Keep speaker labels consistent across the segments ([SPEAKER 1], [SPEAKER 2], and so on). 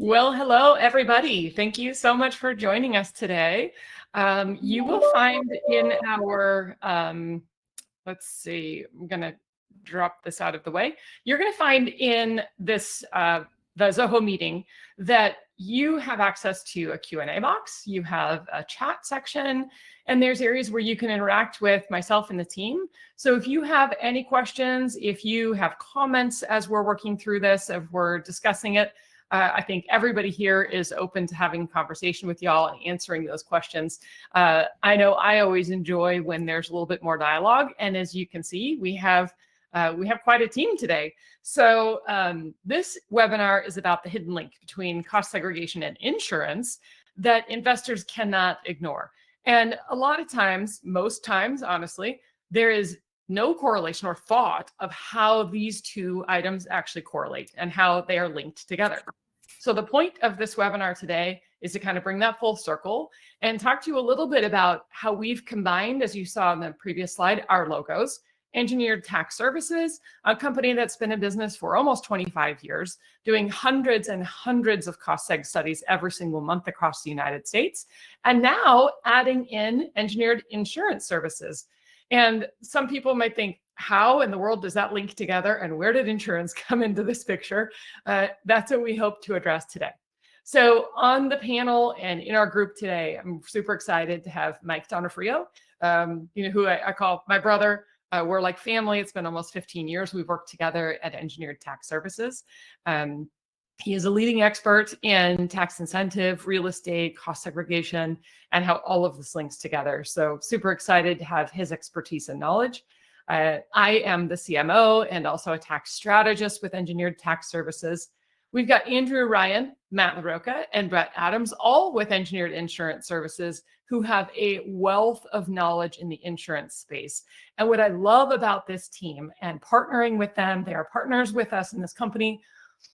[SPEAKER 1] Well, hello, everybody. Thank you so much for joining us today. You will find in our, let's see, I'm going to drop this out of the way. You're going to find in this, the Zoho meeting, that you have access to a Q&A box, you have a chat section, and there's areas where you can interact with myself and the team. So if you have any questions, if you have comments as we're working through this, if we're discussing it, I think everybody here is open to having a conversation with y'all and answering those questions. I know I always enjoy when there's a little bit more dialogue. And as you can see, we have quite a team today. So this webinar is about the hidden link between cost segregation and insurance that investors cannot ignore. And a lot of times, most times, honestly, there is no correlation or thought of how these two items actually correlate and how they are linked together. So the point of this webinar today is to kind of bring that full circle and talk to you a little bit about how we've combined, as you saw on the previous slide, our logos. Engineered Tax Services, a company that's been in business for almost 25 years, doing hundreds and hundreds of cost seg studies every single month across the United States, and now adding in Engineered Insurance Services. And some people might think, how in the world does that link together? And where did insurance come into this picture? That's what we hope to address today. So on the panel and in our group today, I'm super excited to have Mike Donofrio, who I call my brother. We're like family. It's been almost 15 years. We've worked together at Engineered Tax Services. He is a leading expert in tax incentive, real estate, cost segregation, and how all of this links together. So super excited to have his expertise and knowledge. I am the CMO and also a tax strategist with Engineered Tax Services. We've got Andrew Ryan, Matt LaRocca, and Brett Adams, all with Engineered Insurance Services, who have a wealth of knowledge in the insurance space. And what I love about this team and partnering with them, they are partners with us in this company,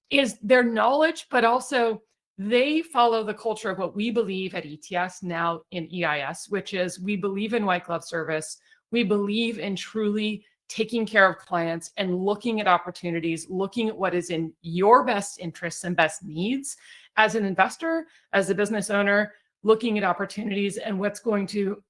[SPEAKER 1] is their knowledge, but also they follow the culture of what we believe at ETS, now in EIS, which is we believe in white glove service. We believe in truly taking care of clients and looking at opportunities, looking at what is in your best interests and best needs as an investor, as a business owner, looking at opportunities and what's going to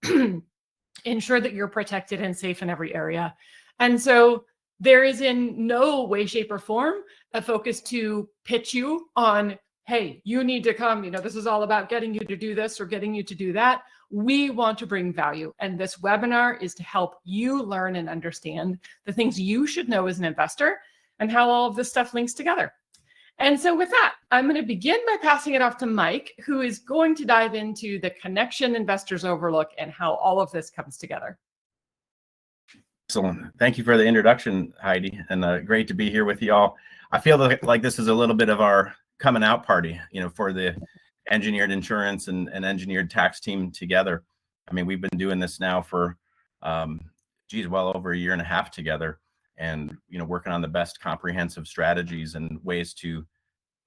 [SPEAKER 1] ensure that you're protected and safe in every area. And so there is in no way, shape, or form a focus to pitch you on, hey, you need to come, this is all about getting you to do this or getting you to do that. We want to bring value. And this webinar is to help you learn and understand the things you should know as an investor and how all of this stuff links together. And so with that, I'm going to begin by passing it off to Mike, who is going to dive into the connection investors overlook and how all of this comes together.
[SPEAKER 2] Excellent. Thank you for the introduction, Heidi, and great to be here with you all. I feel like this is a little bit of our coming out party, for the Engineered Insurance and Engineered Tax team together. I mean, we've been doing this now for, well over a year and a half together, and working on the best comprehensive strategies and ways to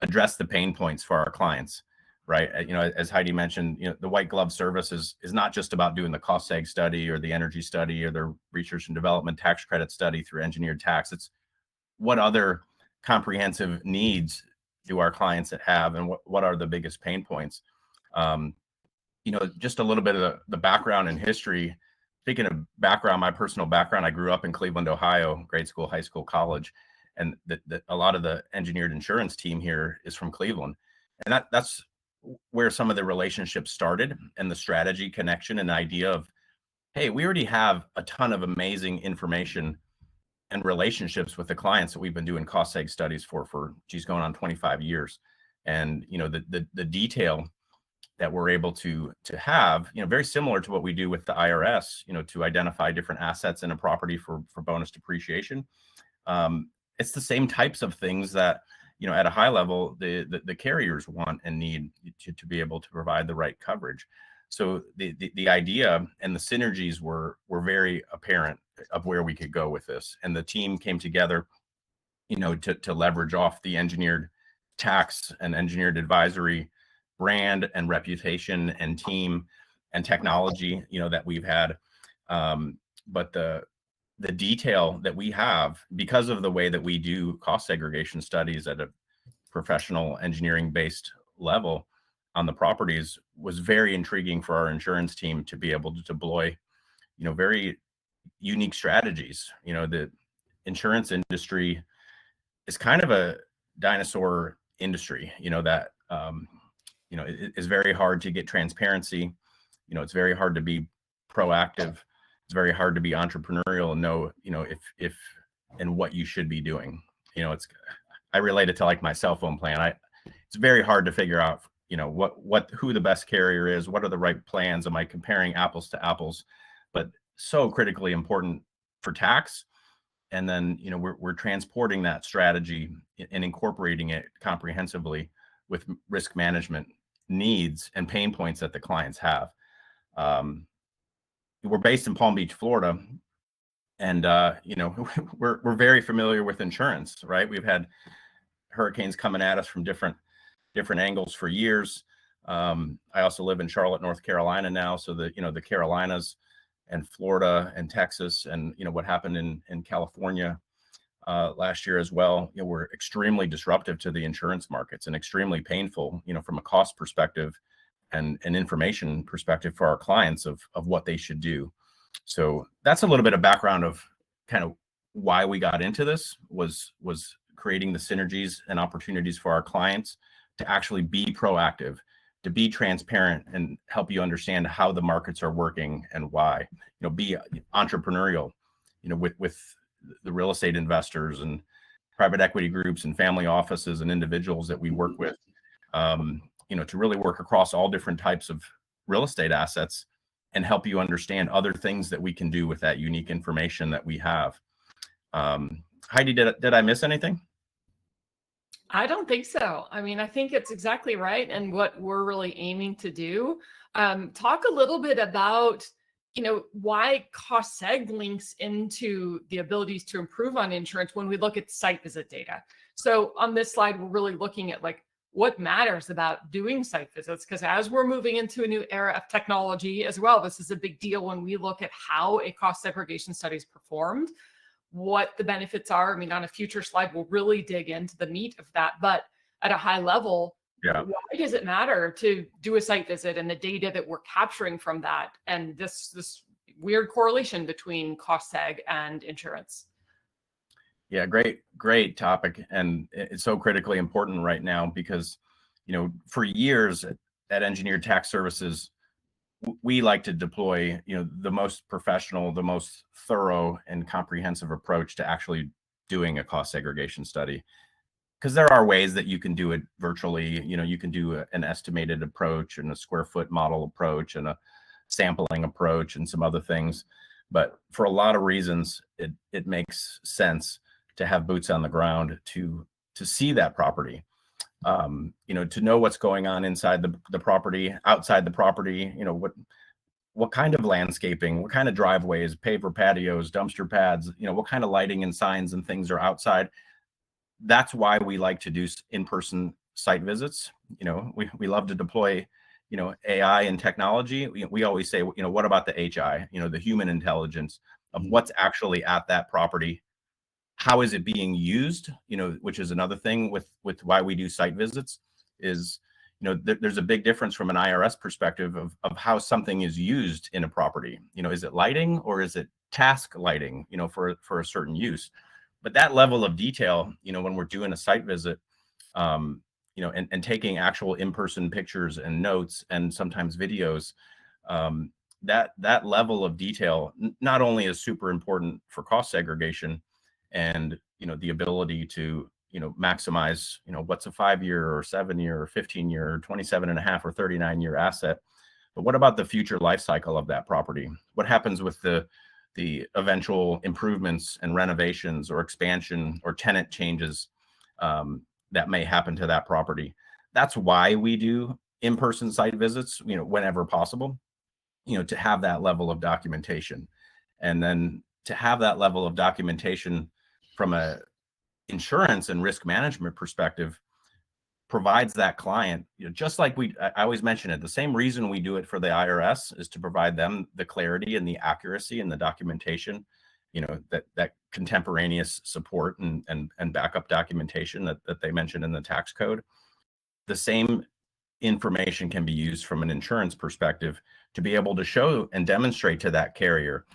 [SPEAKER 2] address the pain points for our clients. Right. As Heidi mentioned, the white glove service is not just about doing the cost seg study or the energy study or the research and development tax credit study through Engineered Tax. It's what other comprehensive needs do our clients have, and what are the biggest pain points? Just a little bit of the background and history. Speaking of background, my personal background, I grew up in Cleveland, Ohio, grade school, high school, college, and a lot of the Engineered Insurance team here is from Cleveland, and that's where some of the relationships started, and the strategy connection and idea of, hey, we already have a ton of amazing information and relationships with the clients that we've been doing cost seg studies for going on 25 years. And, the detail that we're able to have, very similar to what we do with the IRS, to identify different assets in a property for bonus depreciation. It's the same types of things that, at a high level, the carriers want and need to be able to provide the right coverage. So the idea and the synergies were very apparent of where we could go with this. And the team came together, to leverage off the Engineered Tax and Engineered Advisory brand and reputation and team and technology, that we've had. But the detail that we have, because of the way that we do cost segregation studies at a professional engineering based level on the properties was very intriguing for our insurance team to be able to deploy, very unique strategies. The insurance industry is kind of a dinosaur industry, that, it is very hard to get transparency. It's very hard to be proactive. It's very hard to be entrepreneurial and know, if and what you should be doing. I relate it to like my cell phone plan. It's very hard to figure out, who the best carrier is, what are the right plans, am I comparing apples to apples, but so critically important for tax. And then, we're transporting that strategy and incorporating it comprehensively with risk management needs and pain points that the clients have. We're based in Palm Beach, Florida, and we're very familiar with insurance, right? We've had hurricanes coming at us from different angles for years. I also live in Charlotte, North Carolina now, so the Carolinas and Florida and Texas and what happened in California last year as well, were extremely disruptive to the insurance markets and extremely painful, from a cost perspective and an information perspective for our clients of what they should do. So that's a little bit of background of kind of why we got into this, was creating the synergies and opportunities for our clients to actually be proactive, to be transparent and help you understand how the markets are working and why, be entrepreneurial, with the real estate investors and private equity groups and family offices and individuals that we work with, to really work across all different types of real estate assets and help you understand other things that we can do with that unique information that we have. Heidi, did I miss anything?
[SPEAKER 1] I don't think so. I mean, I think it's exactly right. And what we're really aiming to do, talk a little bit about, why cost seg links into the abilities to improve on insurance when we look at site visit data. So on this slide, we're really looking at like what matters about doing site visits, because as we're moving into a new era of technology as well, this is a big deal when we look at how a cost segregation study is performed, what the benefits are. I mean, on a future slide, we'll really dig into the meat of that. But at a high level, why does it matter to do a site visit and the data that we're capturing from that? And this weird correlation between cost seg and insurance.
[SPEAKER 2] Yeah, great topic. And it's so critically important right now because, for years at Engineered Tax Services, we like to deploy, the most professional, the most thorough and comprehensive approach to actually doing a cost segregation study. Because there are ways that you can do it virtually. You can do an estimated approach and a square foot model approach and a sampling approach and some other things. But for a lot of reasons, it makes sense to have boots on the ground to see that property. To know what's going on inside the property, outside the property, what kind of landscaping, what kind of driveways, paver patios, dumpster pads, what kind of lighting and signs and things are outside. That's why we like to do in-person site visits. We love to deploy, AI and technology. We always say, what about the HI, the human intelligence of what's actually at that property? How is it being used? Which is another thing with why we do site visits is, there's a big difference from an IRS perspective of how something is used in a property. Is it lighting or is it task lighting, for a certain use? But that level of detail, when we're doing a site visit, and taking actual in-person pictures and notes and sometimes videos, that level of detail not only is super important for cost segregation and, the ability to, maximize, what's a 5-year or 7-year or 15-year or 27.5 or 39-year asset, but what about the future life cycle of that property? What happens with the eventual improvements and renovations or expansion or tenant changes that may happen to that property? That's why we do in-person site visits, whenever possible, to have that level of documentation. And then to have that level of documentation from a insurance and risk management perspective provides that client, just like I always mention it, the same reason we do it for the IRS is to provide them the clarity and the accuracy and the documentation, that contemporaneous support and backup documentation that they mentioned in the tax code. The same information can be used from an insurance perspective to be able to show and demonstrate to that carrier,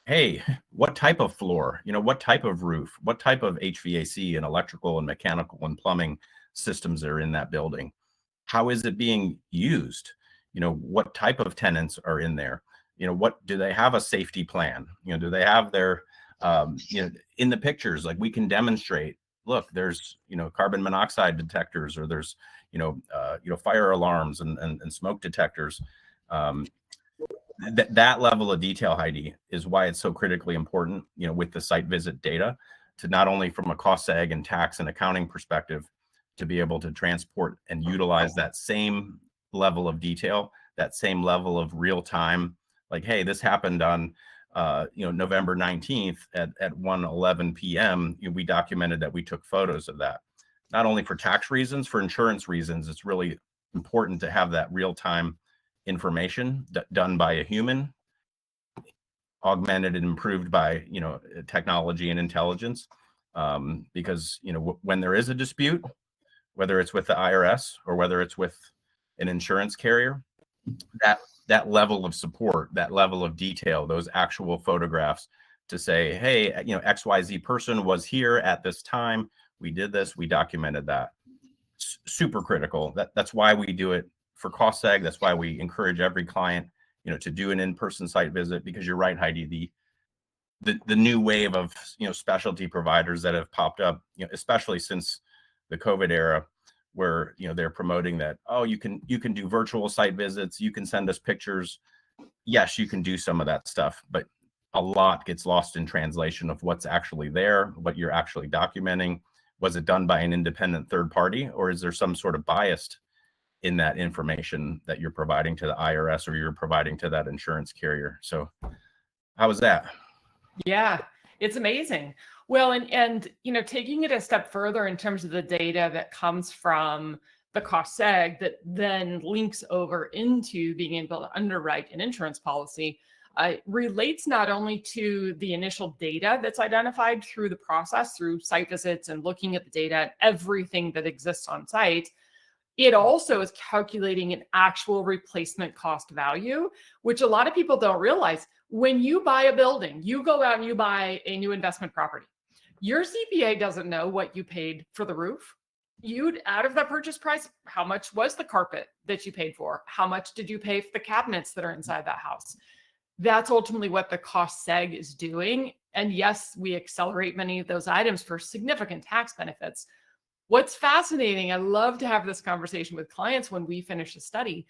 [SPEAKER 2] hey, what type of floor, what type of roof, what type of HVAC and electrical and mechanical and plumbing systems are in that building? How is it being used? What type of tenants are in there? What do they have a safety plan? Do they have their, in the pictures, like we can demonstrate, look, there's, carbon monoxide detectors, or there's, fire alarms and smoke detectors. That level of detail, Heidi, is why it's so critically important, with the site visit data, to not only from a cost seg and tax and accounting perspective, to be able to transport and utilize that same level of detail, that same level of real time, like, hey, this happened on November 19th at 1:11 p.m. We documented that we took photos of that. Not only for tax reasons, for insurance reasons, it's really important to have that real time information done by a human, augmented and improved by technology and intelligence, because when there is a dispute, whether it's with the IRS or whether it's with an insurance carrier, that level of support, that level of detail, those actual photographs to say, hey, XYZ person was here at this time, we did this, we documented that. Super critical. That's why we do it for cost seg. That's why we encourage every client, to do an in-person site visit, because you're right, Heidi, the new wave of, specialty providers that have popped up, especially since the COVID era, where, they're promoting that, oh, you can do virtual site visits, you can send us pictures. Yes, you can do some of that stuff, but a lot gets lost in translation of what's actually there, what you're actually documenting. Was it done by an independent third party, or is there some sort of bias in that information that you're providing to the IRS or you're providing to that insurance carrier? So how was that?
[SPEAKER 1] Yeah, it's amazing. Well, and taking it a step further in terms of the data that comes from the cost seg that then links over into being able to underwrite an insurance policy, relates not only to the initial data that's identified through the process, through site visits and looking at the data and everything that exists on site. It also is calculating an actual replacement cost value, which a lot of people don't realize. When you buy a building, you go out and you buy a new investment property. Your CPA doesn't know what you paid for the roof. You'd, out of that purchase price, how much was the carpet that you paid for? How much did you pay for the cabinets that are inside that house? That's ultimately what the cost seg is doing. And yes, we accelerate many of those items for significant tax benefits. What's fascinating, I love to have this conversation with clients when we finish a study,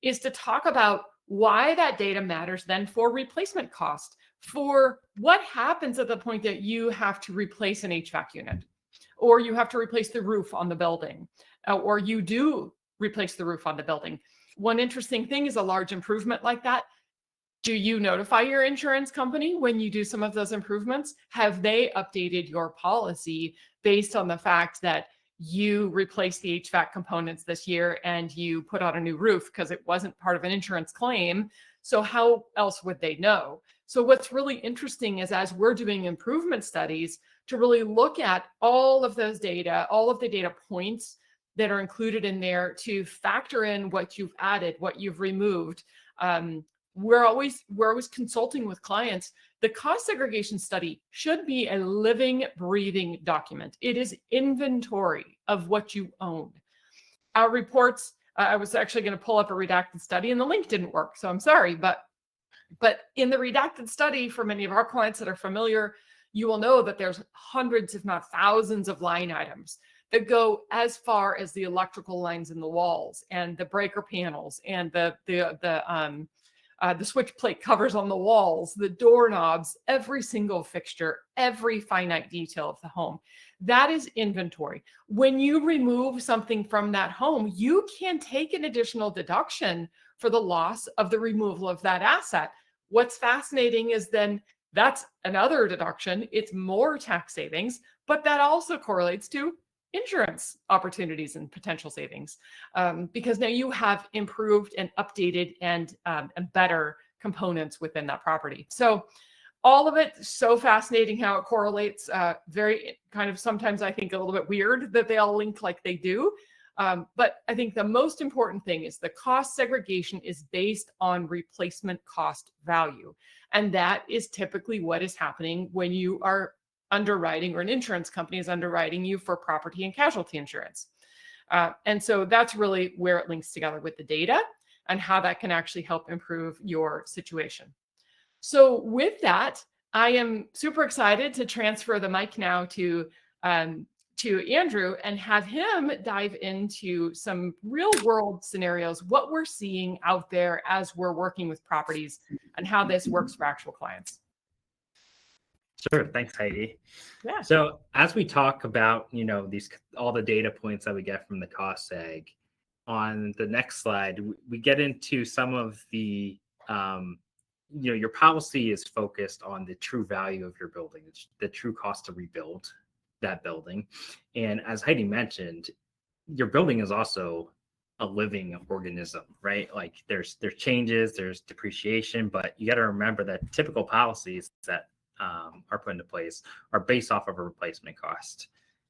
[SPEAKER 1] is to talk about why that data matters then for replacement cost, for what happens at the point that you have to replace an HVAC unit, or you have to replace the roof on the building, or you do replace the roof on the building. One interesting thing is a large improvement like that. Do you notify your insurance company when you do some of those improvements? Have they updated your policy based on the fact that you replaced the HVAC components this year and you put on a new roof because it wasn't part of an insurance claim? So how else would they know? So what's really interesting is, as we're doing improvement studies, to really look at all of those data, all of the data points that are included in there, to factor in what you've added, what you've removed. We're always consulting with clients. The cost segregation study should be a living, breathing document. It is inventory of what you own. Our reports, I was actually going to pull up a redacted study and the link didn't work, so I'm sorry. But in the redacted study, for many of our clients that are familiar, you will know that there's hundreds, if not thousands, of line items that go as far as the electrical lines in the walls and the breaker panels and the switch plate covers on the walls, the doorknobs, every single fixture, every finite detail of the home. That is inventory. When you remove something from that home, you can take an additional deduction for the loss of the removal of that asset. What's fascinating is then that's another deduction. It's more tax savings, but that also correlates to insurance opportunities and potential savings, because now you have improved and updated and better components within that property. So all of it, so fascinating how it correlates. Very kind of, sometimes I think a little bit weird that they all link like they do. But I think the most important thing is the cost segregation is based on replacement cost value. And that is typically what is happening when you are underwriting, or an insurance company is underwriting you for property and casualty insurance. And so that's really where it links together with the data and how that can actually help improve your situation. So with that, I am super excited to transfer the mic now to Andrew and have him dive into some real world scenarios, what we're seeing out there as we're working with properties and how this works for actual clients.
[SPEAKER 3] Sure. Thanks, Heidi.
[SPEAKER 1] Yeah.
[SPEAKER 3] So as we talk about, all the data points that we get from the cost seg, on the next slide, we get into some of the, your policy is focused on the true value of your building, the true cost to rebuild that building. And as Heidi mentioned, your building is also a living organism, right? Like there's changes, there's depreciation, but you got to remember that typical policies that are put into place are based off of a replacement cost.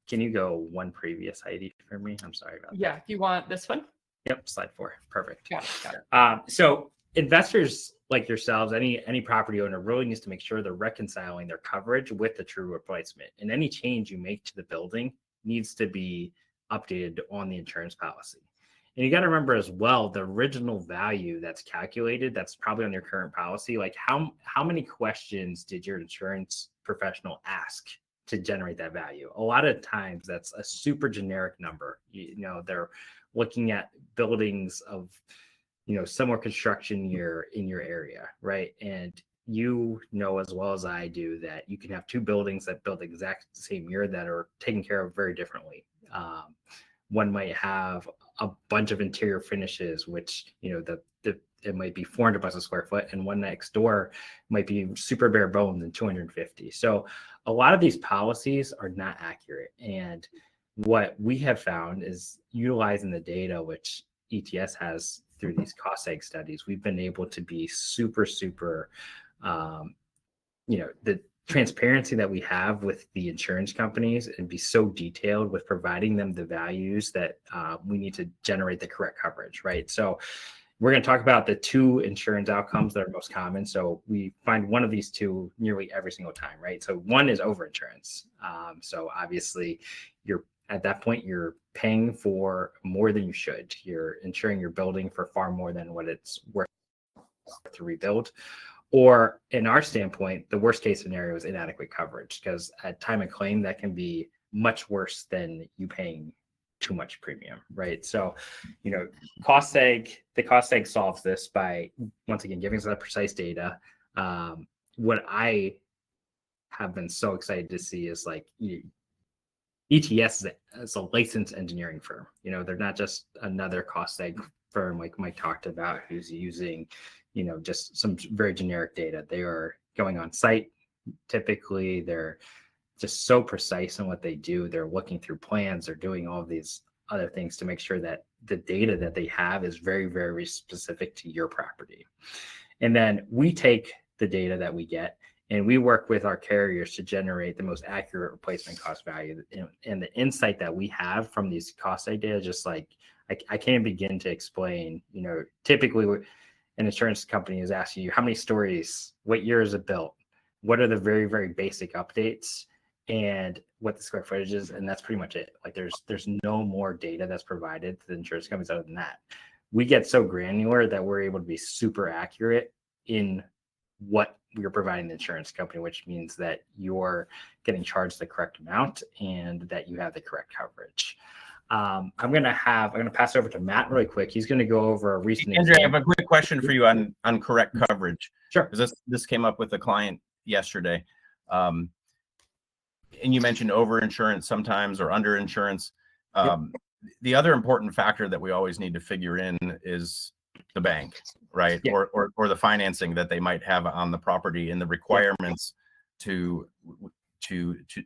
[SPEAKER 3] Can you go one previous, Heidi, for me? I'm sorry about that.
[SPEAKER 1] Yeah, if you want this one.
[SPEAKER 3] Yep, slide 4. Perfect.
[SPEAKER 1] Got it.
[SPEAKER 3] So investors like yourselves, any property owner really needs to make sure they're reconciling their coverage with the true replacement. And any change you make to the building needs to be updated on the insurance policy. And you got to remember as well, the original value that's calculated, that's probably on your current policy. Like how many questions did your insurance professional ask to generate that value? A lot of times that's a super generic number. They're looking at buildings of, similar construction year in your area, right? And as well as I do that you can have two buildings that built exact same year that are taken care of very differently. One might have a bunch of interior finishes, which, it might be 400 bucks a square foot, and one next door might be super bare bones and 250. So a lot of these policies are not accurate. And what we have found is utilizing the data, which ETS has through these cost seg studies, we've been able to be super, the transparency that we have with the insurance companies and be so detailed with providing them the values that we need to generate the correct coverage, right? So we're going to talk about the two insurance outcomes that are most common. So we find one of these two nearly every single time, right? So one is overinsurance. So obviously at that point, you're paying for more than you should. You're insuring your building for far more than what it's worth to rebuild. Or in our standpoint, the worst case scenario is inadequate coverage, because at time of claim, that can be much worse than you paying too much premium, right? So, the cost seg solves this by, once again, giving us that precise data. What I have been so excited to see is ETS is a licensed engineering firm. They're not just another cost seg firm like Mike talked about, who's using, just some very generic data. They are going on site. Typically, they're just so precise in what they do. They're looking through plans. They're doing all of these other things to make sure that the data that they have is very, very specific to your property. And then we take the data that we get and we work with our carriers to generate the most accurate replacement cost value. And the insight that we have from these cost seg data, just like I can't begin to explain. Typically an insurance company is asking you how many stories, what year is it built, what are the very, very basic updates, and what the square footage is, and that's pretty much it. Like there's no more data that's provided to the insurance companies other than that. We get so granular that we're able to be super accurate in what we're providing the insurance company, which means that you're getting charged the correct amount and that you have the correct coverage. I'm going to pass over to Matt really quick. He's going to go over a recent
[SPEAKER 2] Andrew, I have a quick question for you on correct coverage.
[SPEAKER 3] Sure.
[SPEAKER 2] Because this came up with a client yesterday. And you mentioned overinsurance sometimes or underinsurance.
[SPEAKER 3] Yep.
[SPEAKER 2] The other important factor that we always need to figure in is the bank, right?
[SPEAKER 3] Yeah.
[SPEAKER 2] Or the financing that they might have on the property and the requirements to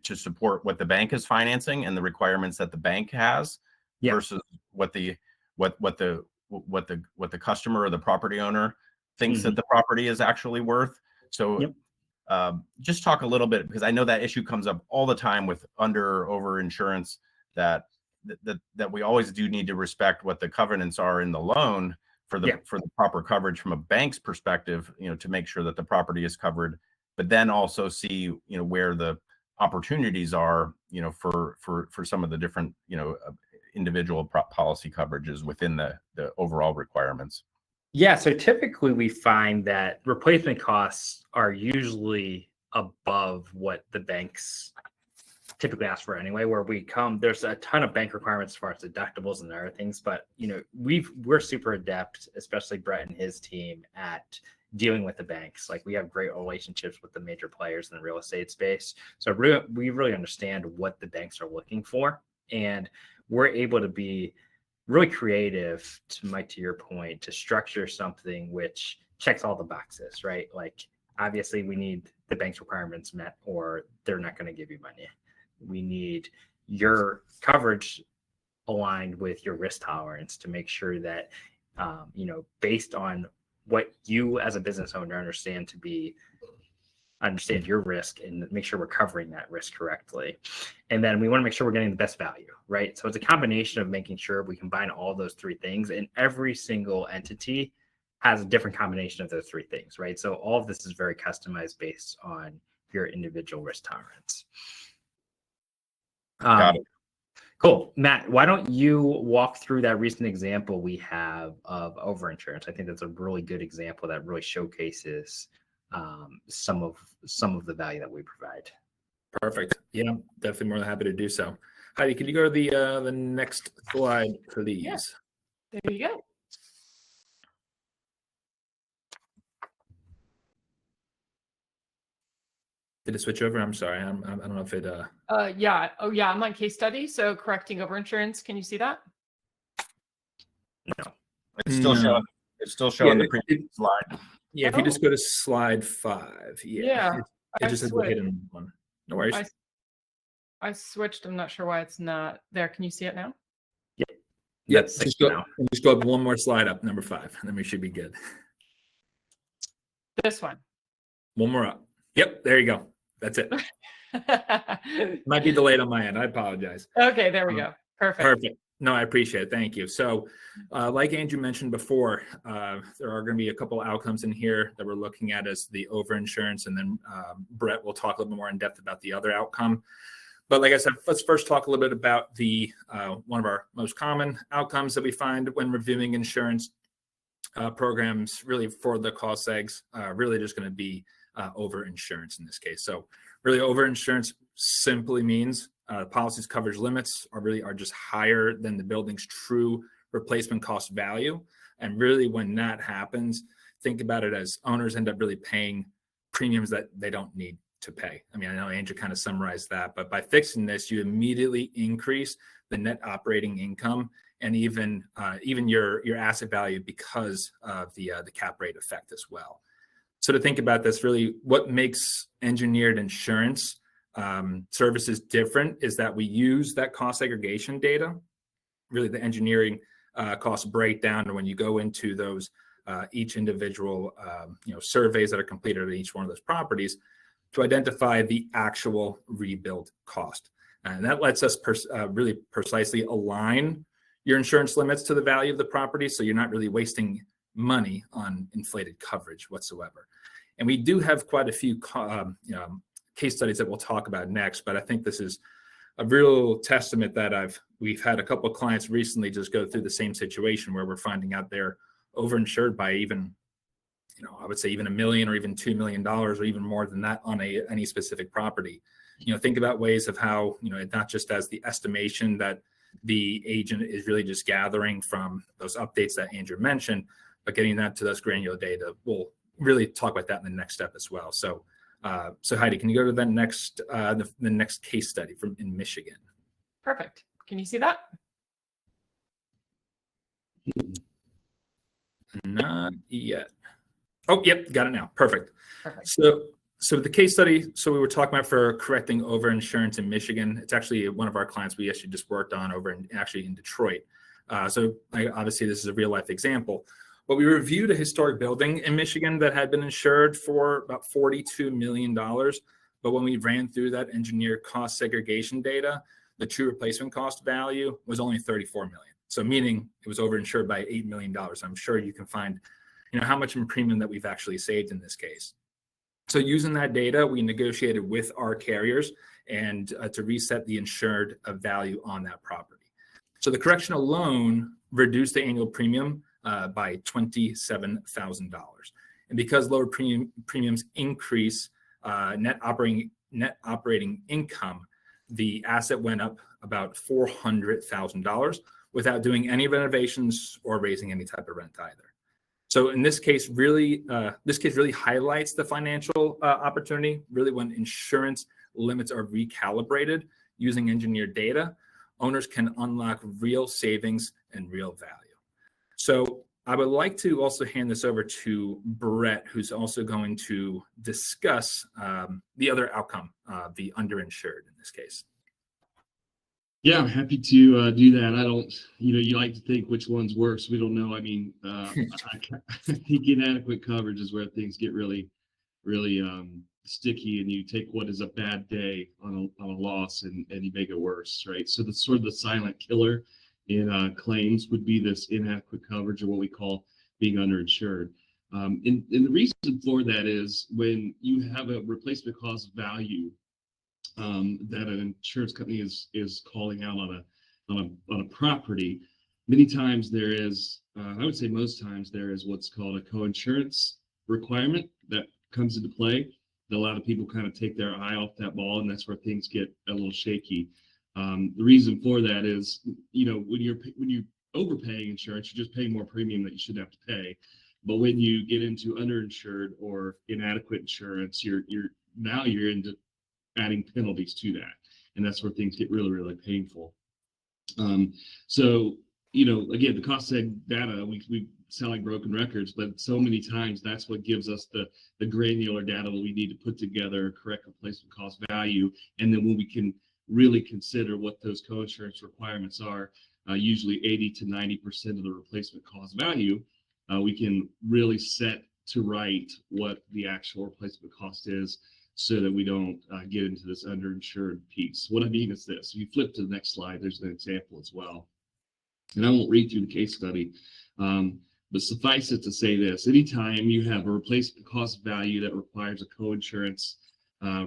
[SPEAKER 2] support what the bank is financing and the requirements that the bank has versus what the customer or the property owner thinks that the property is actually worth. So just talk a little bit, because I know that issue comes up all the time with under or over insurance, that that we always do need to respect what the covenants are in the loan for the proper coverage from a bank's perspective, to make sure that the property is covered, but then also see, where the opportunities are, for some of the different, individual policy coverages within the overall requirements.
[SPEAKER 3] Yeah, so typically we find that replacement costs are usually above what the banks typically ask for anyway. There's a ton of bank requirements as far as deductibles and other things, but we're super adept, especially Brett and his team, at dealing with the banks. Like, we have great relationships with the major players in the real estate space, so we really understand what the banks are looking for, and we're able to be really creative, to your point, to structure something which checks all the boxes, right? Like, obviously we need the bank's requirements met or they're not going to give you money. We need your coverage aligned with your risk tolerance to make sure that, based on what you as a business owner understand your risk, and make sure we're covering that risk correctly. And then we want to make sure we're getting the best value, right? So it's a combination of making sure we combine all those three things, and every single entity has a different combination of those three things, right? So all of this is very customized based on your individual risk tolerance.
[SPEAKER 2] Got it.
[SPEAKER 3] Cool. Matt, why don't you walk through that recent example we have of overinsurance? I think that's a really good example that really showcases some of the value that we provide.
[SPEAKER 4] Perfect. Yeah, definitely more than happy to do so. Heidi, can you go to the next slide for these?
[SPEAKER 1] Yeah. There you go.
[SPEAKER 4] Did it switch over? I'm sorry. I don't know if it.
[SPEAKER 1] Yeah. Oh, yeah. I'm on case study. So correcting overinsurance. Can you see that?
[SPEAKER 4] No.
[SPEAKER 2] It's still showing. It's still showing the previous slide.
[SPEAKER 4] Yeah, if you just go to slide 5.
[SPEAKER 1] Yeah.
[SPEAKER 4] It just says the hidden one. No worries.
[SPEAKER 1] I switched. I'm not sure why it's not there. Can you see it now?
[SPEAKER 4] Yeah. Just go up one more slide up, number 5, and then we should be good.
[SPEAKER 1] This one.
[SPEAKER 4] One more up. Yep. There you go. That's it. Might be delayed on my end. I apologize.
[SPEAKER 1] Okay. There we go. Perfect.
[SPEAKER 4] Perfect. No, I appreciate it. Thank you. So like Andrew mentioned before, there are going to be a couple outcomes in here that we're looking at as the overinsurance, and then Brett will talk a little bit more in depth about the other outcome. But like I said, let's first talk a little bit about the one of our most common outcomes that we find when reviewing insurance programs, really for the cost segs, really just going to be overinsurance in this case. So really, overinsurance simply means policy's coverage limits are just higher than the building's true replacement cost value. And really, when that happens, think about it as owners end up really paying premiums that they don't need to pay. I mean, I know Andrew kind of summarized that, but by fixing this, you immediately increase the net operating income and even your asset value because of the cap rate effect as well. So to think about this, really, what makes engineered insurance services different is that we use that cost segregation data, really the engineering cost breakdown, or when you go into those each individual surveys that are completed at each one of those properties to identify the actual rebuild cost. And that lets us really precisely align your insurance limits to the value of the property, so you're not really wasting money on inflated coverage whatsoever. And we do have quite a few case studies that we'll talk about next, but I think this is a real testament that we've had a couple of clients recently just go through the same situation where we're finding out they're overinsured by even, I would say even $1 million or even $2 million or even more than that on any specific property. Think about ways of how, not just as the estimation that the agent is really just gathering from those updates that Andrew mentioned, but getting that to those granular data. We'll really talk about that in the next step as well. So Heidi, can you go to that next, the next case study in Michigan?
[SPEAKER 1] Perfect. Can you see that?
[SPEAKER 4] Not yet. Oh, yep, got it now. Perfect.
[SPEAKER 1] Perfect.
[SPEAKER 4] So the case study, so we were talking about for correcting overinsurance in Michigan. It's actually one of our clients we actually just worked on over in Detroit. Obviously this is a real life example. But we reviewed a historic building in Michigan that had been insured for about $42 million. But when we ran through that engineered cost segregation data, the true replacement cost value was only 34 million. So meaning it was overinsured by $8 million. I'm sure you can find, how much in premium that we've actually saved in this case. So using that data, we negotiated with our carriers and to reset the insured value on that property. So the correction alone reduced the annual premium by $27,000. And because lower premiums increase net operating income, the asset went up about $400,000 without doing any renovations or raising any type of rent either. So in this case, really highlights the financial opportunity, really when insurance limits are recalibrated using engineered data, owners can unlock real savings and real value. So I would like to also hand this over to Brett, who's also going to discuss the other outcome, the underinsured in this case.
[SPEAKER 5] Yeah, I'm happy to do that. I don't, you like to think which one's worse. We don't know. I mean, I think inadequate coverage is where things get really, really sticky, and you take what is a bad day on a loss and you make it worse, right? So the sort of the silent killer in claims would be this inadequate coverage, or what we call being underinsured. And the reason for that is when you have a replacement cost value that an insurance company is calling out on a property, many times there is, I would say most times there is what's called a co-insurance requirement that comes into play. That a lot of people kind of take their eye off that ball, and that's where things get a little shaky. The reason for that is, when you're overpaying insurance, you're just paying more premium that you shouldn't have to pay. But when you get into underinsured or inadequate insurance, you're into adding penalties to that, and that's where things get really, really painful. So again, the cost seg data, we sound like broken records, but so many times that's what gives us the granular data that we need to put together a correct replacement cost value. And then when we can really consider what those co-insurance requirements are, usually 80 to 90% of the replacement cost value, we can really set to right what the actual replacement cost is, so that we don't get into this underinsured piece. What I mean is this: if you flip to the next slide, there's an example as well. And I won't read through the case study, but suffice it to say this: anytime you have a replacement cost value that requires a co-insurance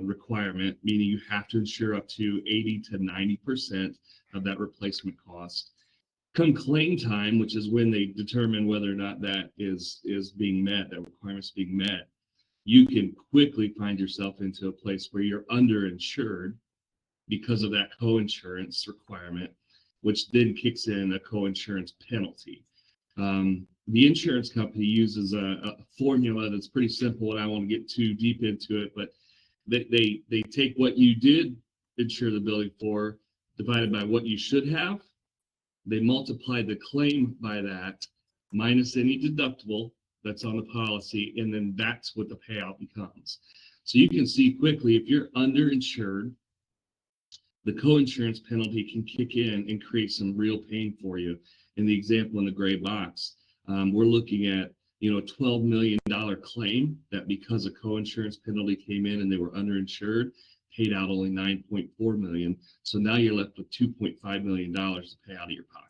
[SPEAKER 5] requirement, meaning you have to insure up to 80 to 90% of that replacement cost, come claim time, which is when they determine whether or not that is being met, that requirement's being met, you can quickly find yourself into a place where you're underinsured because of that co-insurance requirement, which then kicks in a co-insurance penalty. The insurance company uses a formula that's pretty simple, and I won't get too deep into it, but they take what you did insure the building for, divided by what you should have. They multiply the claim by that, minus any deductible that's on the policy, and then that's what the payout becomes. So you can see quickly, if you're underinsured, the co-insurance penalty can kick in and create some real pain for you. In the example in the gray box, we're looking at a $12 million claim that, because a co-insurance penalty came in and they were underinsured, paid out only $9.4 million. So now you're left with $2.5 million to pay out of your pocket.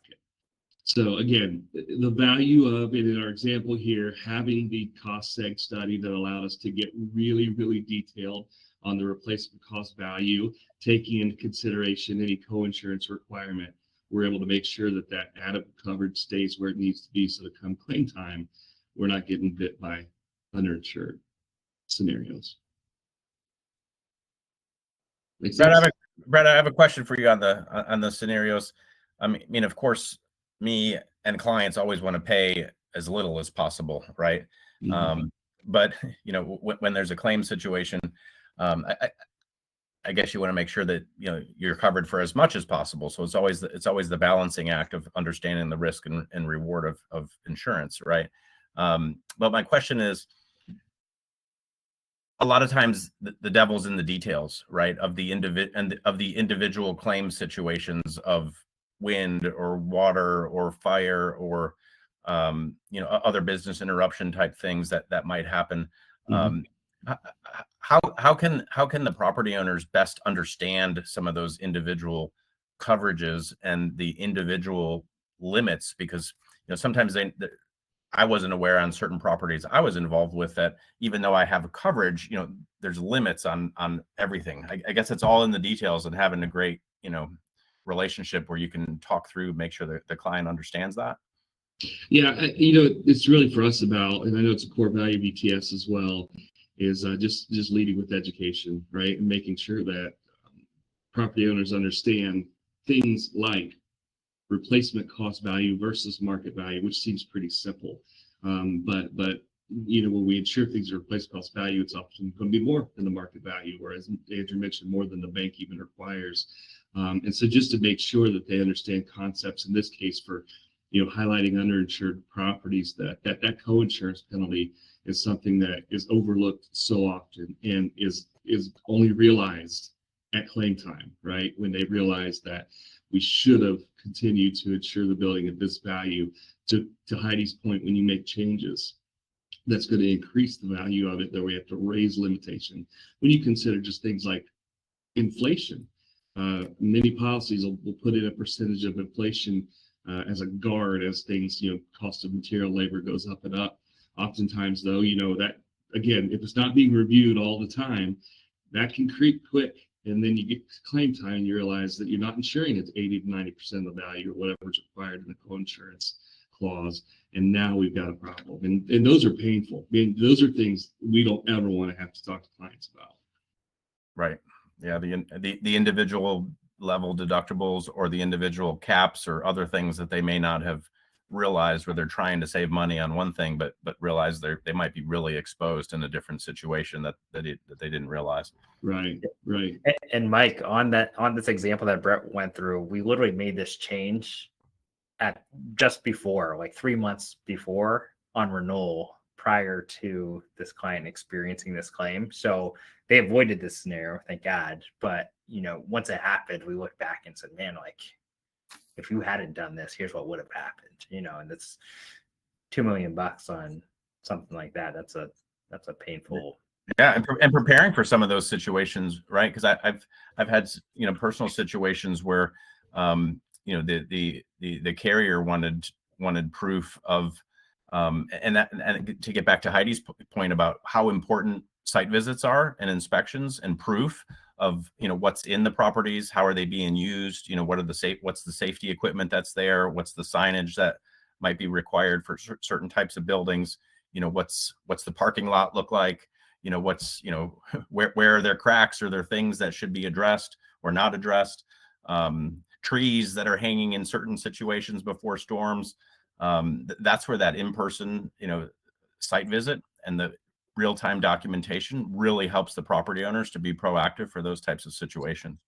[SPEAKER 5] So again, the value of it in our example here, having the cost seg study that allowed us to get really, really detailed on the replacement cost value, taking into consideration any co-insurance requirement, we're able to make sure that that adequate coverage stays where it needs to be, so that come claim time, we're not getting bit by underinsured scenarios.
[SPEAKER 2] Brett, I have a question for you on the scenarios. I mean, of course, me and clients always want to pay as little as possible, right? Mm-hmm. But when there's a claim situation, I guess you want to make sure that you're covered for as much as possible. So it's always the balancing act of understanding the risk and reward of insurance, right? But my question is, a lot of times the devil's in the details, right? Of the individual claim situations of wind or water or fire or other business interruption type things that might happen. Mm-hmm. How can the property owners best understand some of those individual coverages and the individual limits, because sometimes I wasn't aware on certain properties I was involved with that even though I have a coverage, there's limits on everything. I guess it's all in the details, and having a great relationship where you can talk through, make sure that the client understands that.
[SPEAKER 5] Yeah, it's really for us about, and I know it's a core value of ETS as well, is just leading with education, right, and making sure that property owners understand things like replacement cost value versus market value, which seems pretty simple. But when we insure things at replacement cost value, it's often going to be more than the market value, whereas Andrew mentioned, more than the bank even requires. And so just to make sure that they understand concepts, in this case for highlighting underinsured properties, that co-insurance penalty is something that is overlooked so often and is only realized at claim time, right? When they realize that we should have continued to insure the building at this value. To Heidi's point, when you make changes, that's going to increase the value of it, that we have to raise limitation. When you consider just things like inflation, many policies will put in a percentage of inflation as a guard as things, cost of material, labor goes up and up. Oftentimes, though, that, again, if it's not being reviewed all the time, that can creep quick. And then you get to claim time and you realize that you're not insuring it to 80 to 90% of the value or whatever is required in the co-insurance clause. And now we've got a problem. And those are painful. I mean, those are things we don't ever want to have to talk to clients about.
[SPEAKER 2] Right. Yeah. The individual level deductibles or the individual caps or other things that they may not have realized, where they're trying to save money on one thing, but realize they might be really exposed in a different situation that they didn't realize.
[SPEAKER 5] Right.
[SPEAKER 3] And Mike, on this example that Brett went through, we literally made this change at just before, like 3 months before, on renewal, prior to this client experiencing this claim. So they avoided this scenario, thank God. But once it happened, we looked back and said, man, like, if you hadn't done this, here's what would have happened. And it's $2 million on something like that. That's a painful.
[SPEAKER 2] Yeah, and preparing for some of those situations, right? Because I've had personal situations where the carrier wanted proof of and to get back to Heidi's point about how important site visits are and inspections and proof of what's in the properties, how are they being used, what's the safety equipment that's there, what's the signage that might be required for certain types of buildings, what's the parking lot look like, where are there cracks, or there things that should be addressed or not addressed, trees that are hanging in certain situations before storms. That's where that in-person site visit and the real-time documentation really helps the property owners to be proactive for those types of situations.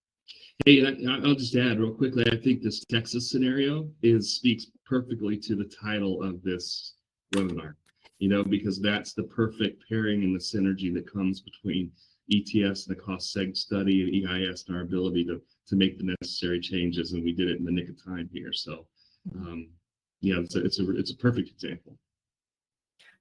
[SPEAKER 5] Hey, I'll just add real quickly, I think this Texas scenario speaks perfectly to the title of this webinar, because that's the perfect pairing and the synergy that comes between ETS and the cost seg study and EIS and our ability to make the necessary changes. And we did it in the nick of time here. So it's a perfect example.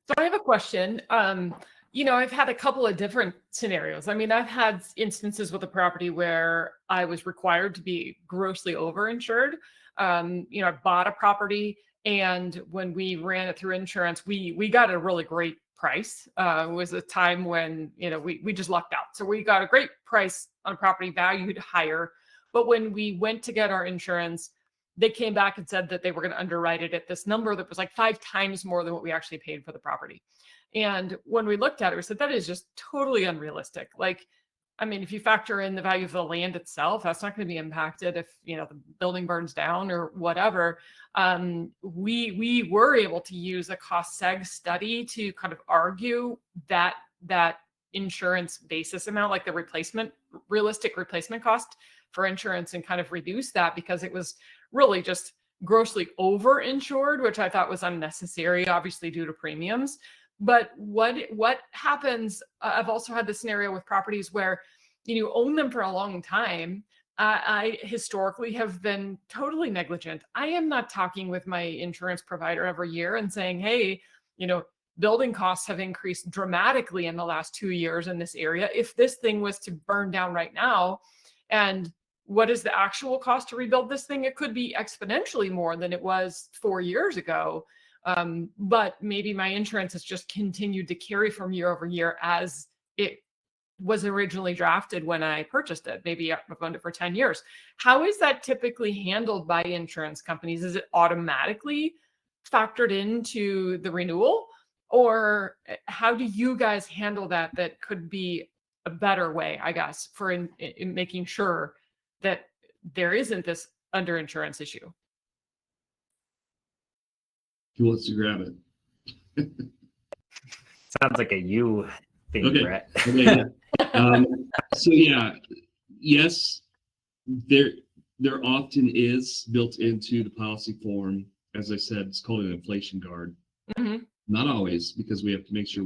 [SPEAKER 1] So I have a question. I've had a couple of different scenarios. I mean, I've had instances with a property where I was required to be grossly overinsured. I bought a property, and when we ran it through insurance, we got a really great price. It was a time when, we just lucked out. So we got a great price on a property valued higher. But when we went to get our insurance, they came back and said that they were going to underwrite it at this number that was like 5 times more than what we actually paid for the property. And when we looked at it, we said, that is just totally unrealistic. Like, I mean, if you factor in the value of the land itself, that's not going to be impacted if, the building burns down or whatever. We were able to use a cost seg study to kind of argue that insurance basis amount, like the realistic replacement cost for insurance, and kind of reduce that, because it was really just grossly over-insured, which I thought was unnecessary, obviously due to premiums. But what happens, I've also had the scenario with properties where you own them for a long time. I historically have been totally negligent. I am not talking with my insurance provider every year and saying, hey, building costs have increased dramatically in the last 2 years in this area. If this thing was to burn down right now, and what is the actual cost to rebuild this thing? It could be exponentially more than it was 4 years ago. But maybe my insurance has just continued to carry from year over year as it was originally drafted when I purchased it. Maybe I've owned it for 10 years. How is that typically handled by insurance companies? Is it automatically factored into the renewal? Or how do you guys handle that? That could be a better way, I guess, for in making sure that there isn't this underinsurance issue.
[SPEAKER 5] Who wants to grab it?
[SPEAKER 3] Sounds like a you thing,
[SPEAKER 5] Okay.
[SPEAKER 3] Brett.
[SPEAKER 5] Okay, yeah. So yeah, yes, there often is built into the policy form. As I said, it's called an inflation guard.
[SPEAKER 1] Mm-hmm.
[SPEAKER 5] Not always, because we have to make sure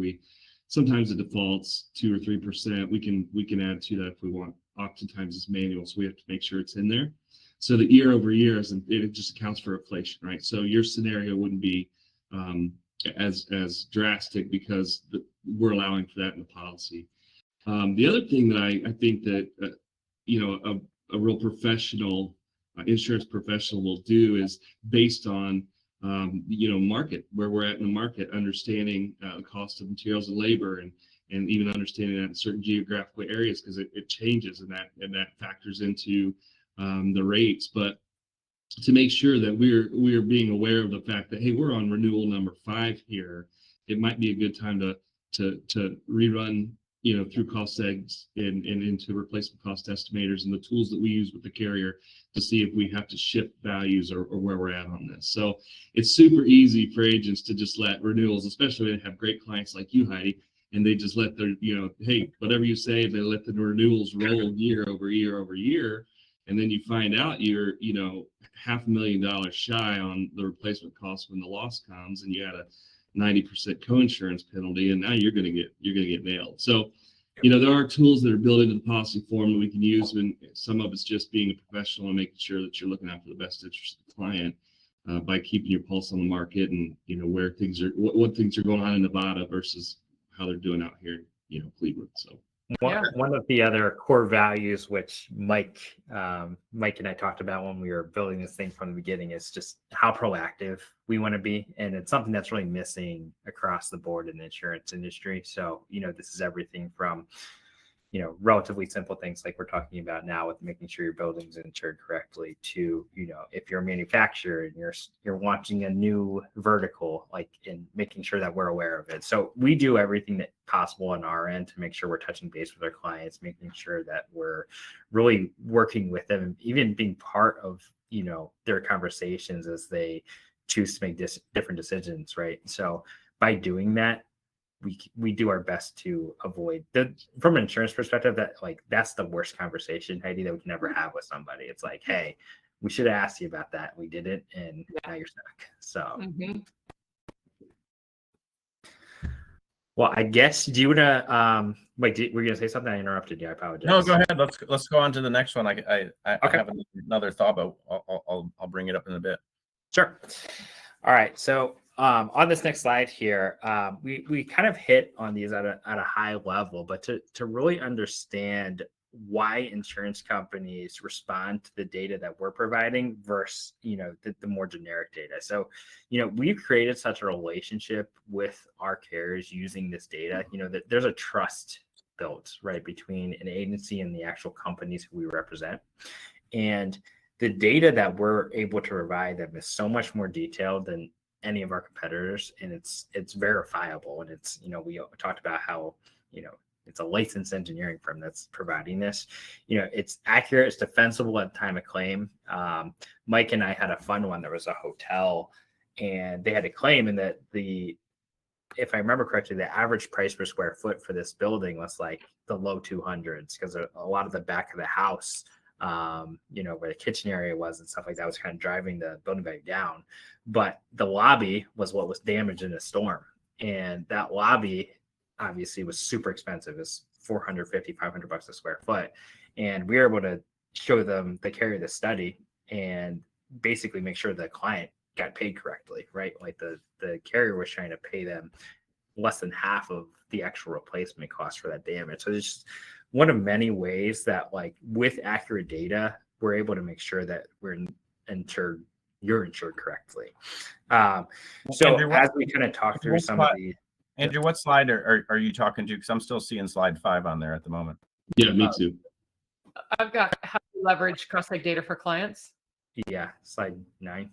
[SPEAKER 5] sometimes it defaults 2 or 3%. We can add to that if we want. Oftentimes it's manual, so we have to make sure it's in there. So the year over year, it just accounts for inflation, right? So your scenario wouldn't be as drastic because we're allowing for that in the policy. The other thing that I think that a real professional insurance professional will do is based on market, where we're at in the market, understanding the cost of materials and labor, and even understanding that in certain geographical areas, because it changes, and that factors into the rates. But to make sure that we're being aware of the fact that, hey, we're on renewal number 5 here, it might be a good time to rerun through cost segs and into replacement cost estimators and the tools that we use with the carrier to see if we have to shift values or where we're at on this. So it's super easy for agents to just let renewals, especially when they have great clients like you, Heidi, and they just let their, hey, whatever you say, they let the renewals roll year over year over year. And then you find out you're, $500,000 shy on the replacement cost when the loss comes, and you had a 90% coinsurance penalty, and now you're going to get nailed. So, there are tools that are built into the policy form that we can use, and some of it's just being a professional and making sure that you're looking out for the best interest of the client by keeping your pulse on the market and where things are, what things are going on in Nevada versus how they're doing out here, Cleveland. So.
[SPEAKER 3] One of the other core values, which Mike and I talked about when we were building this thing from the beginning, is just how proactive we want to be. And it's something that's really missing across the board in the insurance industry. So, this is everything from, relatively simple things like we're talking about now with making sure your building's insured correctly to, if you're a manufacturer and you're launching a new vertical, like in making sure that we're aware of it. So we do everything that possible on our end to make sure we're touching base with our clients, making sure that we're really working with them and even being part of, their conversations as they choose to make different decisions, right? So by doing that, we do our best to avoid from an insurance perspective, that's the worst conversation, Heidi, that we can ever have with somebody. It's like, hey, we should have asked you about that. We didn't, and now you're stuck. So, Well, I guess, do you want to, wait, were you going to say something? I interrupted you. I apologize.
[SPEAKER 2] No, go ahead. Let's go on to the next one. I have another thought, but I'll bring it up in a bit.
[SPEAKER 3] Sure. All right. So on this next slide here, we kind of hit on these at a high level, but to really understand why insurance companies respond to the data that we're providing versus, the more generic data. So, we've created such a relationship with our carriers using this data, that there's a trust built right between an agency and the actual companies who we represent. And the data that we're able to provide them is so much more detailed than any of our competitors, and it's verifiable. And it's, we talked about how, it's a licensed engineering firm that's providing this. It's accurate, it's defensible at the time of claim. Mike and I had a fun one. There was a hotel, and they had a claim, and that if I remember correctly, the average price per square foot for this building was like the low 200s, because a lot of the back of the house, where the kitchen area was and stuff like that, was kind of driving the building value down. But the lobby was what was damaged in a storm, and that lobby obviously was super expensive. It's $450-$500 a square foot. And we were able to show them the carrier the study and basically make sure the client got paid correctly, right? Like the carrier was trying to pay them less than half of the actual replacement cost for that damage. So it's just one of many ways that, like, with accurate data, we're able to make sure that you're insured correctly. So
[SPEAKER 2] Andrew,
[SPEAKER 3] as we kind of talk through some of the
[SPEAKER 2] Andrew, what slide are you talking to? Because I'm still seeing slide 5 on there at the moment.
[SPEAKER 5] Yeah, me too.
[SPEAKER 1] I've got how to leverage cross-site data for clients.
[SPEAKER 3] slide 9.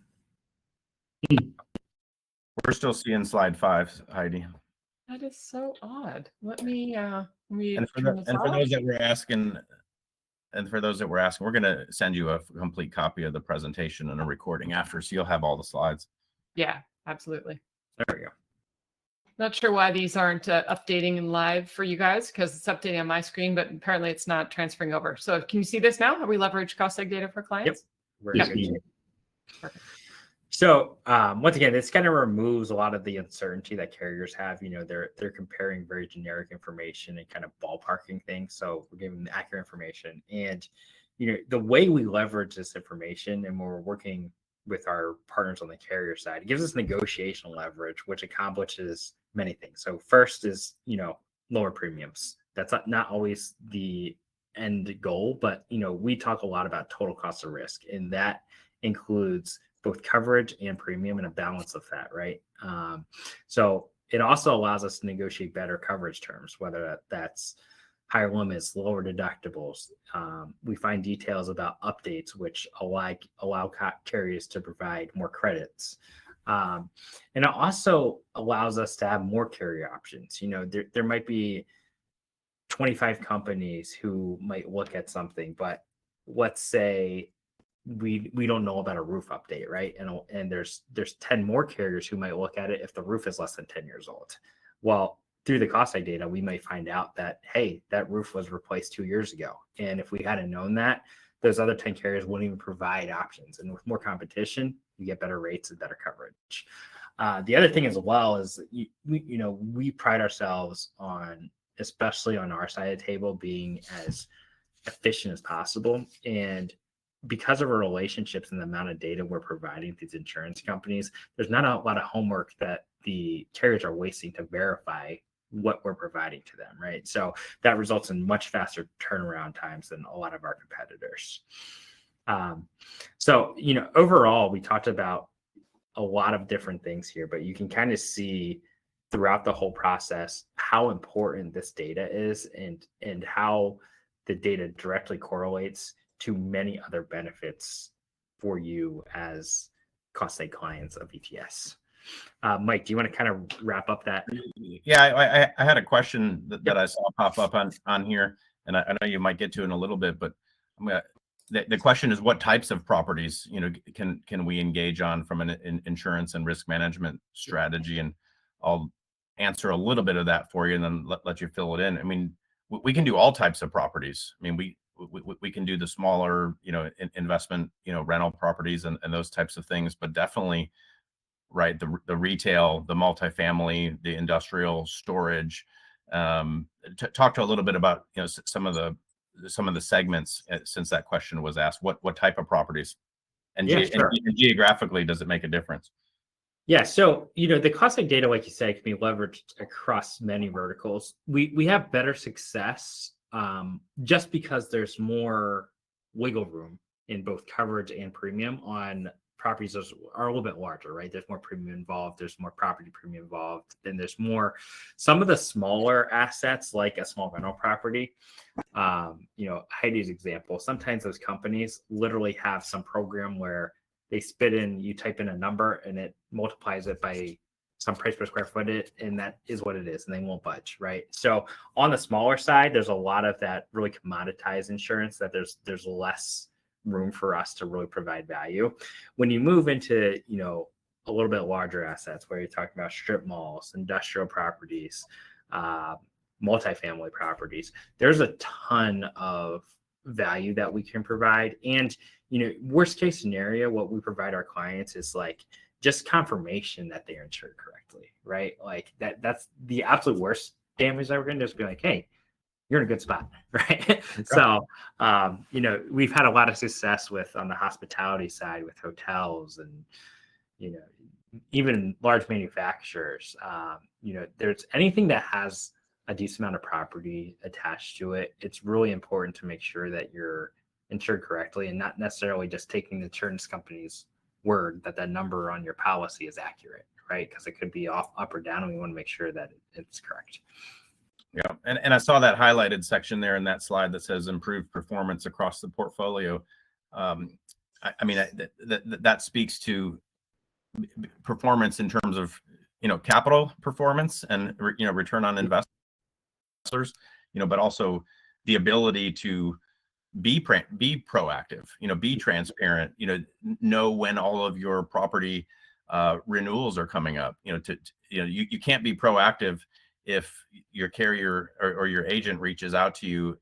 [SPEAKER 2] We're still seeing slide 5, Heidi.
[SPEAKER 1] That is so odd. Let me
[SPEAKER 2] And
[SPEAKER 1] turn this
[SPEAKER 2] for
[SPEAKER 1] off.
[SPEAKER 2] those that were asking, we're going to send you a complete copy of the presentation and a recording after, so you'll have all the slides.
[SPEAKER 1] Yeah, absolutely.
[SPEAKER 3] There we go.
[SPEAKER 1] Not sure why these aren't updating in live for you guys, because it's updating on my screen, but apparently it's not transferring over. So can you see this now? Have we leveraged cross-site data for clients?
[SPEAKER 3] We're
[SPEAKER 5] Yes,
[SPEAKER 3] good
[SPEAKER 5] we
[SPEAKER 3] shape.
[SPEAKER 1] Perfect.
[SPEAKER 3] So once again, this kind of removes a lot of the uncertainty that carriers have. You know, they're comparing very generic information and kind of ballparking things. So we're giving them accurate information. And you know, the way we leverage this information, and when we're working with our partners on the carrier side, it gives us negotiation leverage, which accomplishes many things. So first is, you know, lower premiums. That's not always the end goal, but you know, we talk a lot about total cost of risk, and that includes both coverage and premium and a balance of that, right? So it also allows us to negotiate better coverage terms, whether that's higher limits, lower deductibles. We find details about updates, which allow carriers to provide more credits. And it also allows us to have more carrier options. You know, there might be 25 companies who might look at something, but let's say we don't know about a roof update, right? And there's 10 more carriers who might look at it if the roof is less than 10 years old. Well, through the cost side data, we might find out that, hey, that roof was replaced 2 years ago. And if we hadn't known that, those other 10 carriers wouldn't even provide options. And with more competition, you get better rates and better coverage. The other thing as well is, we pride ourselves on, especially on our side of the table, being as efficient as possible. And because of our relationships and the amount of data we're providing to these insurance companies, there's not a lot of homework that the carriers are wasting to verify what we're providing to them, right? So that results in much faster turnaround times than a lot of our competitors. So, you know, overall, we talked about a lot of different things here, but you can kind of see throughout the whole process how important this data is, and how the data directly correlates to many other benefits for you as cost side clients of ETS. Mike, do you want to kind of wrap up that?
[SPEAKER 2] Yeah, I had a question that I saw pop up on here, and I know you might get to in a little bit, but the question is, what types of properties, you know, can we engage on from an insurance and risk management strategy? And I'll answer a little bit of that for you, and then let you fill it in. I mean, we can do all types of properties. I mean, we can do the smaller, you know, investment, you know, rental properties and those types of things, but definitely, right, the retail, the multifamily, the industrial storage. Talk to a little bit about, you know, some of the segments, since that question was asked. What type of properties, and, and geographically, does it make a difference?
[SPEAKER 3] Yeah, so, you know, the cost side data, like you said, can be leveraged across many verticals. We have better success just because there's more wiggle room in both coverage and premium on properties that are a little bit larger, right? There's more premium involved, there's more property premium involved, and there's more, some of the smaller assets, like a small rental property, you know, Heidi's example, sometimes those companies literally have some program where they you type in a number and it multiplies it by some price per square foot, and that is what it is, and they won't budge, right? So on the smaller side, there's a lot of that really commoditized insurance that there's less room for us to really provide value. When you move into, you know, a little bit larger assets where you're talking about strip malls, industrial properties, multifamily properties, there's a ton of value that we can provide. And, you know, worst case scenario, what we provide our clients is like just confirmation that they're insured correctly, right? Like that's the absolute worst damage that we're going to just be like, hey, you're in a good spot, right? Okay. So, you know, we've had a lot of success on the hospitality side with hotels and, you know, even large manufacturers. You know, there's anything that has a decent amount of property attached to it. It's really important to make sure that you're insured correctly and not necessarily just taking the insurance company's word that that number on your policy is accurate, right? Because it could be off, up or down, and we want to make sure that it's correct.
[SPEAKER 2] Yeah, and I saw that highlighted section there in that slide that says improved performance across the portfolio. I mean, that speaks to performance in terms of, capital performance and, return on investors, but also the ability to be proactive, be transparent, know when all of your property renewals are coming up. You can't be proactive if your carrier or your agent reaches out to you,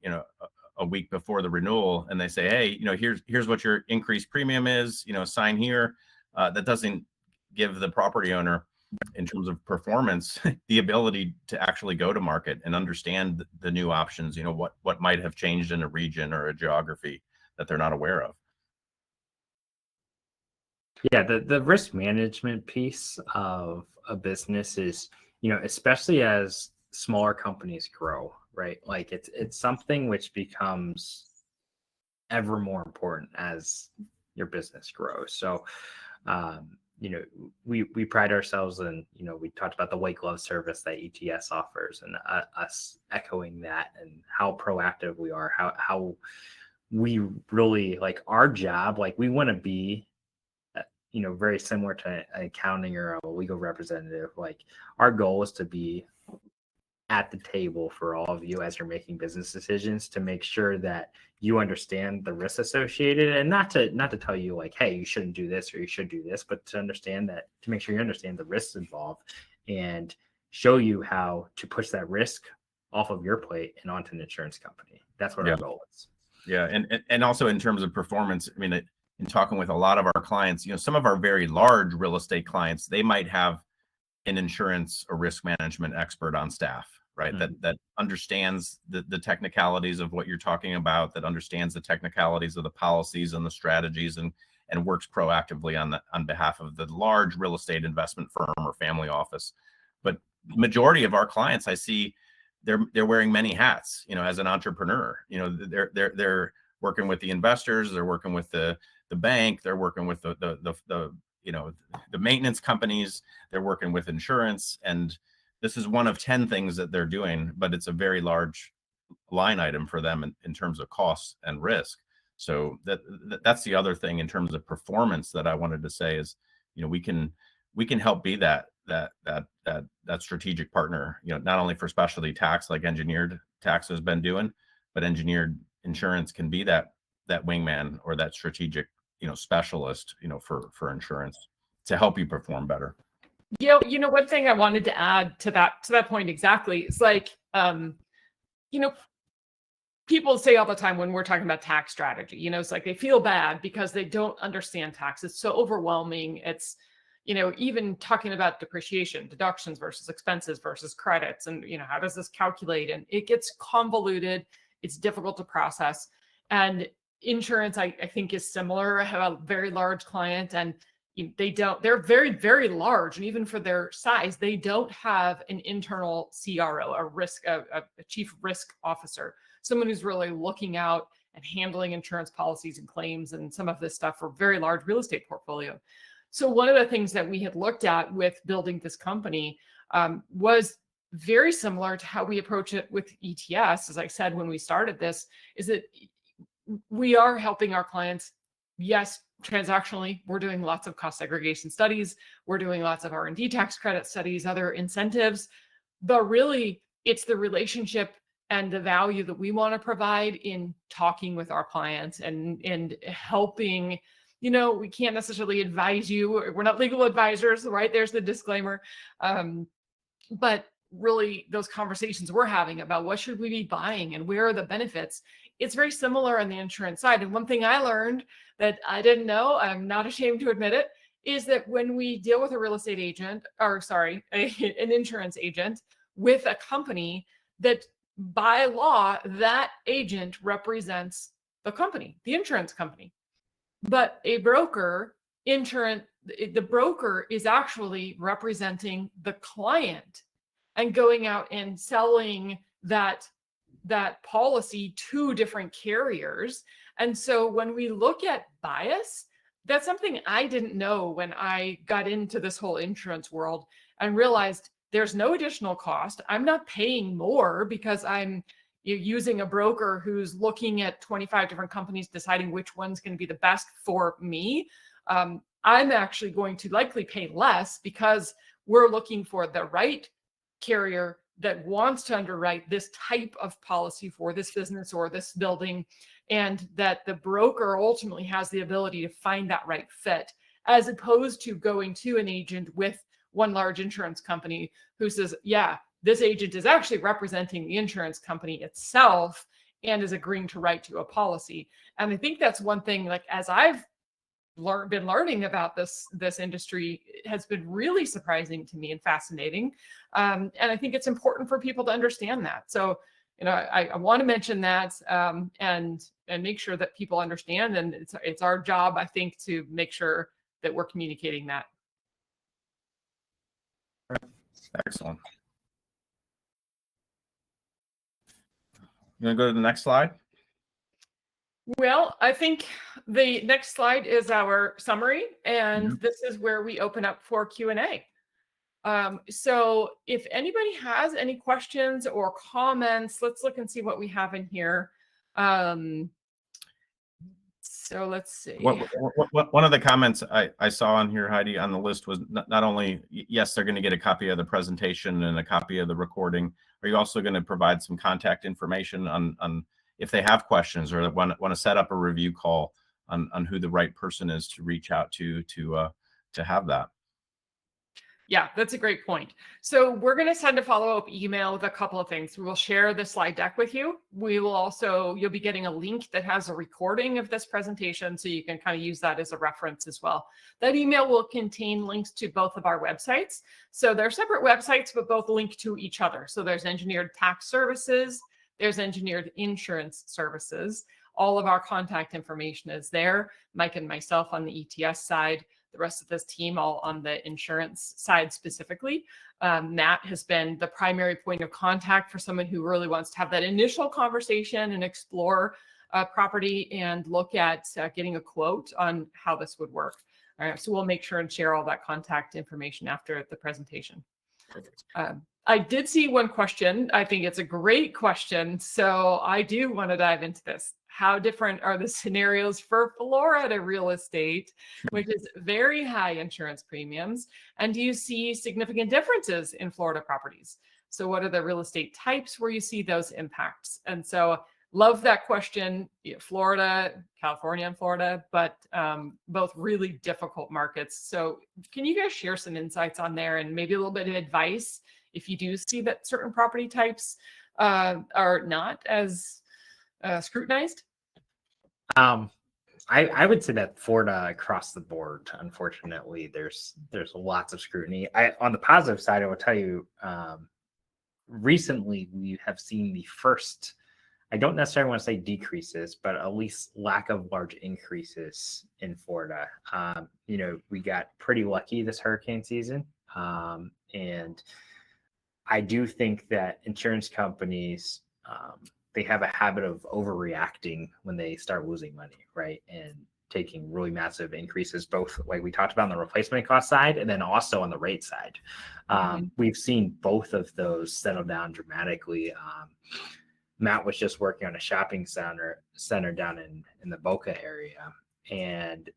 [SPEAKER 2] a week before the renewal and they say, hey, here's what your increased premium is, sign here. That doesn't give the property owner, in terms of performance, the ability to actually go to market and understand the new options, what might have changed in a region or a geography that they're not aware of.
[SPEAKER 3] Yeah, the risk management piece of a business is, especially as smaller companies grow, right? Like it's something which becomes ever more important as your business grows. So, we pride ourselves in, we talked about the white glove service that ETS offers, and us echoing that, and how proactive we are, how we really like our job. Like we want to be, very similar to an accounting or a legal representative. Like our goal is to be at the table for all of you as you're making business decisions, to make sure that you understand the risks associated, and not to tell you like, hey, you shouldn't do this or you should do this, but to make sure you understand the risks involved and show you how to push that risk off of your plate and onto an insurance company. That's what our goal is.
[SPEAKER 2] Yeah. And also in terms of performance, I mean, in talking with a lot of our clients, some of our very large real estate clients, they might have an insurance or risk management expert on staff, right? Mm-hmm. That understands the technicalities of what you're talking about, that understands the technicalities of the policies and the strategies, and works proactively on behalf of the large real estate investment firm or family office. But majority of our clients, I see they're wearing many hats, as an entrepreneur. They're working with the investors, they're working with the bank, they're working with the maintenance companies, they're working with insurance, and this is one of 10 things that they're doing, but it's a very large line item for them in terms of costs and risk. So that's the other thing in terms of performance that I wanted to say is, we can help be that strategic partner, not only for specialty tax like engineered tax has been doing, but engineered insurance can be that wingman or that strategic, specialist, for insurance to help you perform better.
[SPEAKER 1] One thing I wanted to add to that point exactly is like, people say all the time when we're talking about tax strategy, it's like they feel bad because they don't understand tax. It's so overwhelming. It's, even talking about depreciation, deductions versus expenses versus credits, and, how does this calculate? And it gets convoluted. It's difficult to process. And insurance, I think, is similar. I have a very large client, and they're very, very large. And even for their size, they don't have an internal CRO, a chief risk officer, someone who's really looking out and handling insurance policies and claims and some of this stuff for very large real estate portfolio. So one of the things that we had looked at with building this company was very similar to how we approach it with ETS. As I said, when we started this, is that we are helping our clients. Yes, transactionally, we're doing lots of cost segregation studies. We're doing lots of R&D tax credit studies, other incentives, but really it's the relationship and the value that we want to provide in talking with our clients and helping. We can't necessarily advise you. We're not legal advisors, right? There's the disclaimer. But really those conversations we're having about what should we be buying and where are the benefits, it's very similar on the insurance side. And one thing I learned that I didn't know, I'm not ashamed to admit it, is that when we deal with a real estate agent, an insurance agent with a company, that by law, that agent represents the company, the insurance company. But a broker, the broker is actually representing the client and going out and selling that that policy to different carriers. And so when we look at bias, that's something I didn't know when I got into this whole insurance world and realized there's no additional cost. I'm not paying more because I'm using a broker who's looking at 25 different companies, deciding which one's going to be the best for me. I'm actually going to likely pay less because we're looking for the right carrier that wants to underwrite this type of policy for this business or this building, and that the broker ultimately has the ability to find that right fit, as opposed to going to an agent with one large insurance company who says, yeah, this agent is actually representing the insurance company itself and is agreeing to write to a policy. And I think that's one thing, like, as I've been learning about this industry, it has been really surprising to me and fascinating. And I think it's important for people to understand that. So, I want to mention that, and make sure that people understand. And it's our job, I think, to make sure that we're communicating that.
[SPEAKER 2] Excellent. You want to go to the next slide?
[SPEAKER 1] Well, I think the next slide is our summary, and this is where we open up for Q&A. So if anybody has any questions or comments, let's look and see what we have in here. So let's see.
[SPEAKER 2] One of the comments I saw on here, Heidi, on the list was not only, yes, they're going to get a copy of the presentation and a copy of the recording. Are you also going to provide some contact information on if they have questions or want to set up a review call on who the right person is to reach out to have that?
[SPEAKER 1] Yeah, that's a great point. So we're going to send a follow-up email with a couple of things. We will share the slide deck with you. You'll be getting a link that has a recording of this presentation, so you can kind of use that as a reference as well. That email will contain links to both of our websites. So they're separate websites, but both link to each other. So there's Engineered Tax Services, there's Engineered Insurance Services. All of our contact information is there. Mike and myself on the ETS side, the rest of this team all on the insurance side specifically. Matt has been the primary point of contact for someone who really wants to have that initial conversation and explore property and look at getting a quote on how this would work. All right, so we'll make sure and share all that contact information after the presentation.
[SPEAKER 4] Perfect.
[SPEAKER 1] I did see one question. I think it's a great question. So I do want to dive into this. How different are the scenarios for Florida real estate, which is very high insurance premiums? And do you see significant differences in Florida properties? So what are the real estate types where you see those impacts? And so love that question. Florida, California and Florida, but both really difficult markets. So can you guys share some insights on there and maybe a little bit of advice if you do see that certain property types are not as scrutinized?
[SPEAKER 3] I would say that Florida across the board, unfortunately, there's lots of scrutiny. On the positive side, I will tell you, recently we have seen the first, I don't necessarily want to say decreases, but at least lack of large increases in Florida. We got pretty lucky this hurricane season. And I do think that insurance companies, they have a habit of overreacting when they start losing money, right? And taking really massive increases, both like we talked about on the replacement cost side and then also on the rate side. We've seen both of those settle down dramatically. Matt was just working on a shopping center down in the Boca area. And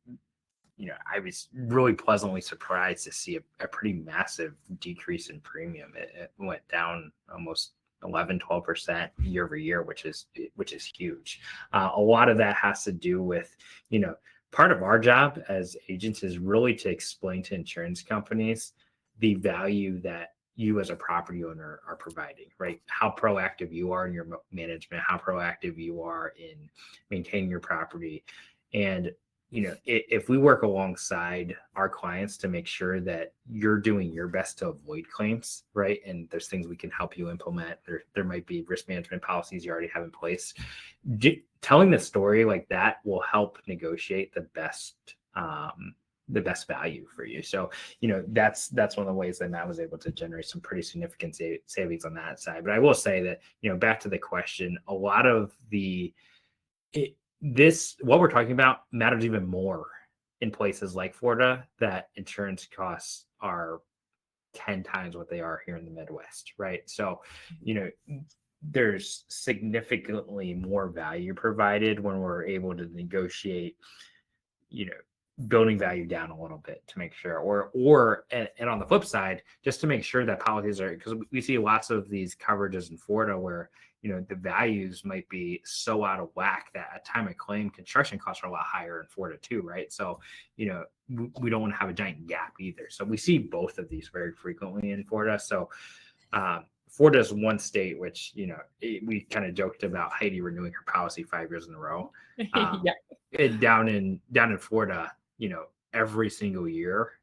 [SPEAKER 3] I was really pleasantly surprised to see a pretty massive decrease in premium. It went down almost 11-12% year over year, which is huge. A lot of that has to do with, part of our job as agents is really to explain to insurance companies the value that you as a property owner are providing, right? How proactive you are in your management, how proactive you are in maintaining your property. And if we work alongside our clients to make sure that you're doing your best to avoid claims, right? And there's things we can help you implement. There might be risk management policies you already have in place. Telling the story like that will help negotiate the best the best value for you. So, that's one of the ways that Matt was able to generate some pretty significant savings on that side. But I will say that, back to the question, a lot of what we're talking about matters even more in places like Florida, that insurance costs are 10 times what they are here in the Midwest, right? So, there's significantly more value provided when we're able to negotiate, building value down a little bit to make sure, and on the flip side, just to make sure that policies are, because we see lots of these coverages in Florida where, the values might be so out of whack that at time of claim, construction costs are a lot higher in Florida too, right? So, we don't want to have a giant gap either. So we see both of these very frequently in Florida. So, Florida is one state which, we kind of joked about Heidi renewing her policy 5 years in a row. Down in Florida, every single year,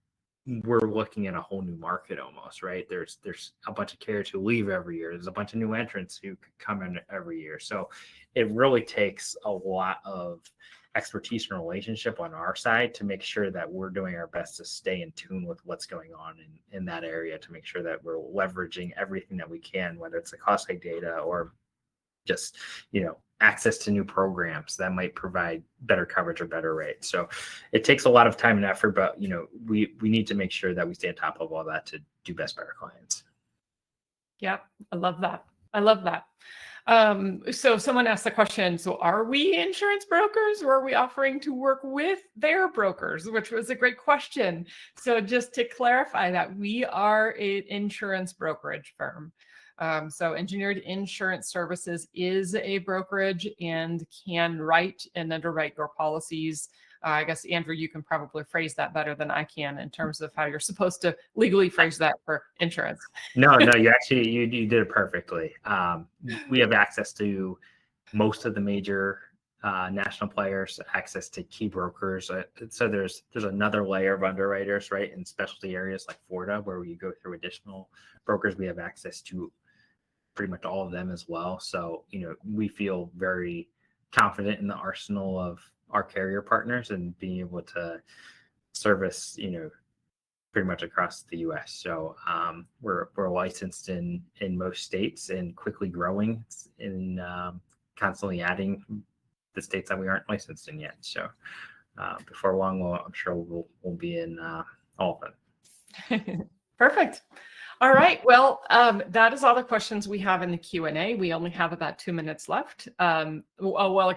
[SPEAKER 3] we're looking at a whole new market almost, right? There's a bunch of carriers who leave every year. There's a bunch of new entrants who come in every year. So it really takes a lot of expertise and relationship on our side to make sure that we're doing our best to stay in tune with what's going on in that area, to make sure that we're leveraging everything that we can, whether it's the cost seg data or just, access to new programs that might provide better coverage or better rates. So it takes a lot of time and effort, but, we need to make sure that we stay on top of all that to do best by our clients.
[SPEAKER 1] Yeah, I love that. So someone asked the question, so are we insurance brokers, or are we offering to work with their brokers, which was a great question. So just to clarify that, we are an insurance brokerage firm. So Engineered Insurance Services is a brokerage and can write and underwrite your policies. I guess, Andrew, you can probably phrase that better than I can in terms of how you're supposed to legally phrase that for insurance.
[SPEAKER 3] No, you did it perfectly. We have access to most of the major national players, access to key brokers. So there's another layer of underwriters, right, in specialty areas like Florida, where we go through additional brokers. We have access to pretty much all of them as well. So, we feel very confident in the arsenal of our carrier partners and being able to service, pretty much across the U.S. So we're licensed in most states and quickly growing in constantly adding the states that we aren't licensed in yet. So before long, I'm sure we'll be in all of them.
[SPEAKER 1] Perfect. All right. Well, that is all the questions we have in the Q&A. We only have about 2 minutes left. I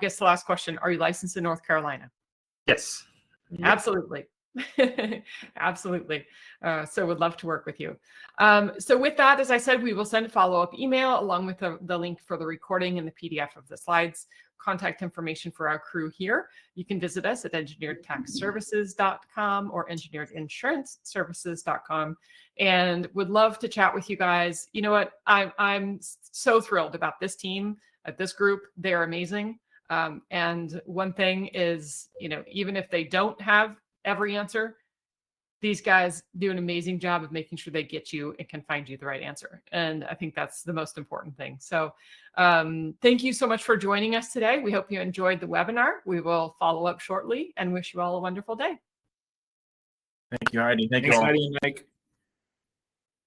[SPEAKER 1] guess the last question, are you licensed in North Carolina?
[SPEAKER 3] Yes.
[SPEAKER 1] Absolutely. Absolutely. So would love to work with you. So with that, as I said, we will send a follow-up email along with the link for the recording and the PDF of the slides, contact information for our crew here. You can visit us at engineeredtaxservices.com or engineeredinsuranceservices.com, and would love to chat with you guys. You know what? I'm so thrilled about this team, this group. They're amazing. And one thing is, even if they don't have every answer, these guys do an amazing job of making sure they get you and can find you the right answer. And I think that's the most important thing. So thank you so much for joining us today. We hope you enjoyed the webinar. We will follow up shortly and wish you all a wonderful day.
[SPEAKER 2] Thank you, Heidi.
[SPEAKER 4] Thanks, Heidi and Mike.